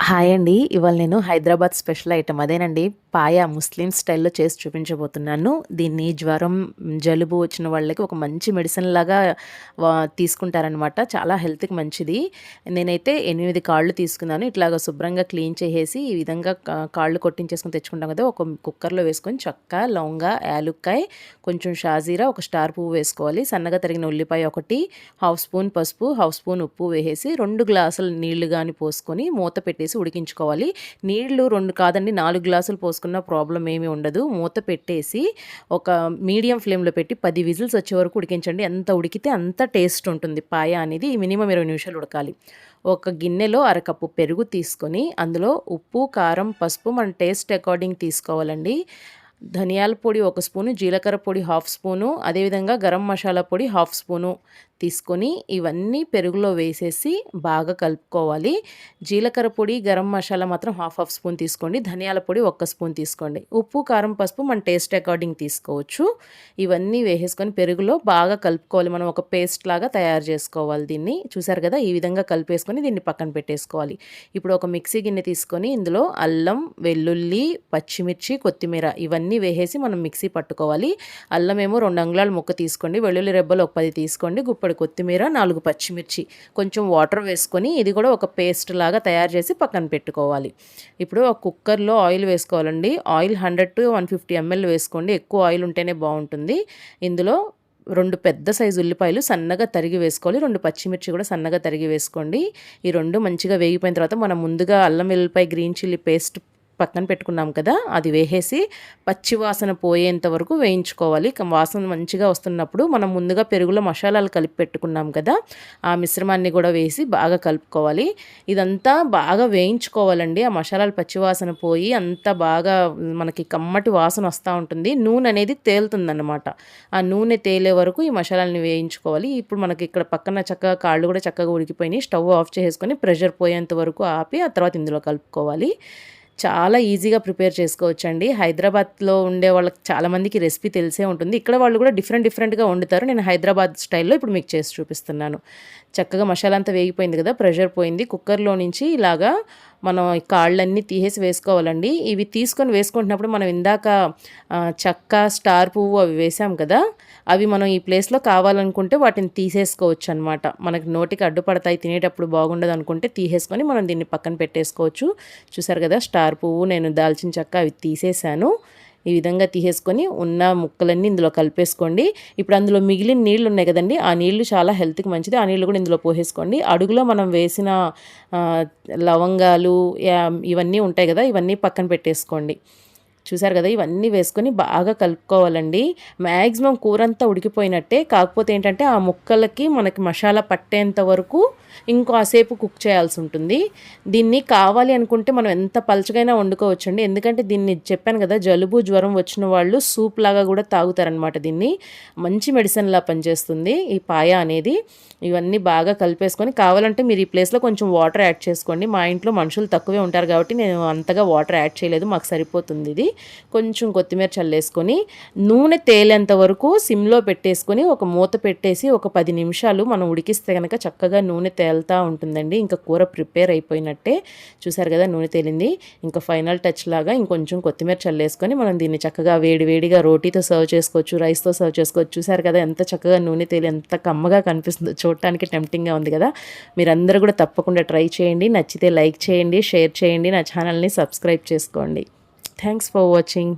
Hi అండి. ఇవాళ నేను హైదరాబాద్ స్పెషల్ ఐటెమ్ అదేనండి పాయ ముస్లిం స్టైల్‌లో చేసి చూపించబోతున్నాను. దీన్ని జ్వరం, జలుబు వచ్చిన వాళ్ళకి ఒక మంచి మెడిసిన్ లాగా తీసుకుంటారనమాట. చాలా హెల్త్‌కి మంచిది. నేనైతే 8 కాళ్ళు తీసుకున్నాను. ఇట్లాగా శుభ్రంగా క్లీన్ చేసేసి ఈ విధంగా కాళ్ళు కొట్టించేసుకొని తెచ్చుకుంటాం కదా! ఒక కుక్కర్‌లో వేసుకొని చెక్క, లవంగ, యాలుక్కాయ, కొంచెం షాజీరా, ఒక స్టార్ పువ్వు వేసుకోవాలి. సన్నగా తరిగిన ఉల్లిపాయ ఒకటి, హాఫ్ స్పూన్ పసుపు, హాఫ్ స్పూన్ ఉప్పు వేసేసి 2 గ్లాసులు నీళ్లు గాని పోసుకొని మూత పెట్టేసి ఉడికించుకోవాలి. నీళ్లు 2 కాదండి 4 గ్లాసులు పోసుకున్న ప్రాబ్లమ్ ఏమీ ఉండదు. మూత పెట్టేసి ఒక మీడియం ఫ్లేమ్‌లో పెట్టి 10 విజిల్స్ వచ్చే వరకు ఉడికించండి. ఎంత ఉడికితే అంత టేస్ట్ ఉంటుంది పాయ అనేది. మినిమమ్ 20 నిమిషాలు ఉడకాలి. ఒక గిన్నెలో అరకప్పు పెరుగు తీసుకొని అందులో ఉప్పు, కారం, పసుపు మన టేస్ట్ అకార్డింగ్ తీసుకోవాలండి. ధనియాల పొడి 1 స్పూను, జీలకర్ర పొడి హాఫ్ స్పూను, అదేవిధంగా గరం మసాలా పొడి హాఫ్ స్పూను తీసుకొని ఇవన్నీ పెరుగులో వేసేసి బాగా కలుపుకోవాలి. జీలకర్ర పొడి, గరం మసాలా మాత్రం హాఫ్ స్పూన్ తీసుకోండి. ధనియాల పొడి 1 స్పూన్ తీసుకోండి. ఉప్పు, కారం, పసుపు మన టేస్ట్ అకార్డింగ్ తీసుకోవచ్చు. ఇవన్నీ వేసేసుకొని పెరుగులో బాగా కలుపుకోవాలి. మనం ఒక పేస్ట్ లాగా తయారు చేసుకోవాలి దీన్ని. చూసారు కదా! ఈ విధంగా కలిపేసుకొని దీన్ని పక్కన పెట్టేసుకోవాలి. ఇప్పుడు ఒక మిక్సీ గిన్నె తీసుకొని ఇందులో అల్లం, వెల్లుల్లి, పచ్చిమిర్చి, కొత్తిమీర ఇవన్నీ వేసేసి మనం మిక్సీ పట్టుకోవాలి. అల్లం ఏమో 2 అంగుళాల ముక్క తీసుకోండి. వెల్లుల్లి రెబ్బలు ఒక 10 తీసుకోండి. గుప్పెడు కొత్తిమీర, 4 పచ్చిమిర్చి, కొంచెం వాటర్ వేసుకొని ఇది కూడా ఒక పేస్ట్ లాగా తయారు చేసి పక్కన పెట్టుకోవాలి. ఇప్పుడు ఒక కుక్కర్లో ఆయిల్ వేసుకోవాలండి. ఆయిల్ 100 to 150 ml వేసుకోండి. ఎక్కువ ఆయిల్ ఉంటేనే బాగుంటుంది. ఇందులో 2 పెద్ద సైజు ఉల్లిపాయలు సన్నగా తరిగి వేసుకోవాలి. 2 పచ్చిమిర్చి కూడా సన్నగా తరిగి వేసుకోండి. ఈ 2 మంచిగా వేగిపోయిన తర్వాత మనం ముందుగా అల్లం వెల్లుల్లిపాయ గ్రీన్ చిల్లీ పేస్ట్ పక్కన పెట్టుకున్నాం కదా! అది వేసేసి పచ్చి వాసన పోయేంత వరకు వేయించుకోవాలి. వాసన మంచిగా వస్తున్నప్పుడు మనం ముందుగా పెరుగులో మసాలాలు కలిపి పెట్టుకున్నాం కదా! ఆ మిశ్రమాన్ని కూడా వేసి బాగా కలుపుకోవాలి. ఇదంతా బాగా వేయించుకోవాలండి. ఆ మసాలాలు పచ్చి వాసన పోయి అంతా బాగా మనకి కమ్మటి వాసన వస్తూ ఉంటుంది. నూనె అనేది తేలుతుందన్నమాట. ఆ నూనె తేలే వరకు ఈ మసాలాలని వేయించుకోవాలి. ఇప్పుడు మనకి ఇక్కడ పక్కన చక్కగా కాళ్ళు కూడా చక్కగా ఉడికిపోయినాయి. స్టవ్ ఆఫ్ చేసుకొని ప్రెషర్ పోయేంత వరకు ఆపి ఆ తర్వాత ఇందులో కలుపుకోవాలి. చాలా ఈజీగా ప్రిపేర్ చేసుకోవచ్చండి. హైదరాబాద్‌లో ఉండే వాళ్ళకి చాలామందికి రెసిపీ తెలిసే ఉంటుంది. ఇక్కడ వాళ్ళు కూడా డిఫరెంట్‌గా వండుతారు. నేను హైదరాబాద్ స్టైల్‌లో ఇప్పుడు మీకు చేసి చూపిస్తున్నాను. చక్కగా మసాలా అంతా వేగిపోయింది కదా! ప్రెషర్ పోయింది. కుక్కర్‌లో నుంచి ఇలాగా మనం ఈ కాళ్ళన్నీ తీసేసి వేసుకోవాలండి. ఇవి తీసుకొని వేసుకుంటున్నప్పుడు మనం ఇందాక చెక్క, స్టార్ పువ్వు అవి వేసాం కదా! అవి మనం ఈ ప్లేస్‌లో కావాలనుకుంటే వాటిని తీసేసుకోవచ్చనమాట. మనకి నోటికి అడ్డుపడతాయి, తినేటప్పుడు బాగుండదు అనుకుంటే తీసేసుకొని మనం దీన్ని పక్కన పెట్టేసుకోవచ్చు. చూసారు కదా! స్టార్ పువ్వు, నేను దాల్చిన చెక్క అవి తీసేసాను. ఈ విధంగా తీసేసుకొని ఉన్న ముక్కలన్నీ ఇందులో కలిపేసుకోండి. ఇప్పుడు అందులో మిగిలిన నీళ్ళు ఉన్నాయి కదండీ! ఆ నీళ్లు చాలా హెల్త్‌కి మంచిది. ఆ నీళ్లు కూడా ఇందులో పోసేసుకోండి. అడుగులో మనం వేసిన లవంగాలు ఇవన్నీ ఉంటాయి కదా! ఇవన్నీ పక్కన పెట్టేసుకోండి. చూసారు కదా! ఇవన్నీ వేసుకొని బాగా కలుపుకోవాలండి. మ్యాక్సిమం కూరంతా ఉడికిపోయినట్టే. కాకపోతే ఏంటంటే ఆ ముక్కలకి మనకి మసాలా పట్టేంత వరకు ఇంకాసేపు కుక్ చేయాల్సి ఉంటుంది. దీన్ని కావాలి అనుకుంటే మనం ఎంత పలచగైనా వండుకోవచ్చండి. ఎందుకంటే దీన్ని చెప్పాను కదా! జలుబు, జ్వరం వచ్చిన వాళ్ళు సూప్ లాగా కూడా తాగుతారనమాట దీన్ని. మంచి మెడిసిన్‌లా పనిచేస్తుంది ఈ పాయ అనేది. ఇవన్నీ బాగా కలిపేసుకొని కావాలంటే మీరు ఈ ప్లేస్‌లో కొంచెం వాటర్ యాడ్ చేసుకోండి. మా ఇంట్లో మనుషులు తక్కువే ఉంటారు కాబట్టి నేను అంతగా వాటర్ యాడ్ చేయలేదు. మాకు సరిపోతుంది ఇది. కొంచెం కొత్తిమీర చల్లేసుకొని నూనె తేలేంత వరకు సిమ్‌లో పెట్టేసుకొని ఒక మూత పెట్టేసి ఒక 10 నిమిషాలు మనం ఉడికిస్తే గనక చక్కగా నూనె తేలుతా ఉంటుందండి. ఇంకా కూర ప్రిపేర్ అయిపోయినట్టే. చూసారు కదా! నూనె తేలింది. ఇంకా ఫైనల్ టచ్ లాగా ఇంకొంచెం కొత్తిమీర చల్లేసుకొని మనం దీన్ని చక్కగా వేడిగా రోటీతో సర్వ్ చేసుకోవచ్చు, రైస్‌తో సర్వ్ చేసుకోవచ్చు. చూసారు కదా! ఎంత చక్కగా నూనె తేలి ఎంత కమ్మగా కనిపిస్తుందో, చూడటానికి టెంప్టింగ్‌గా ఉంది కదా! మీరందరూ కూడా తప్పకుండా ట్రై చేయండి. నచ్చితే లైక్ చేయండి, షేర్ చేయండి. నా ఛానల్‌ని సబ్స్క్రైబ్ చేసుకోండి. Thanks for watching.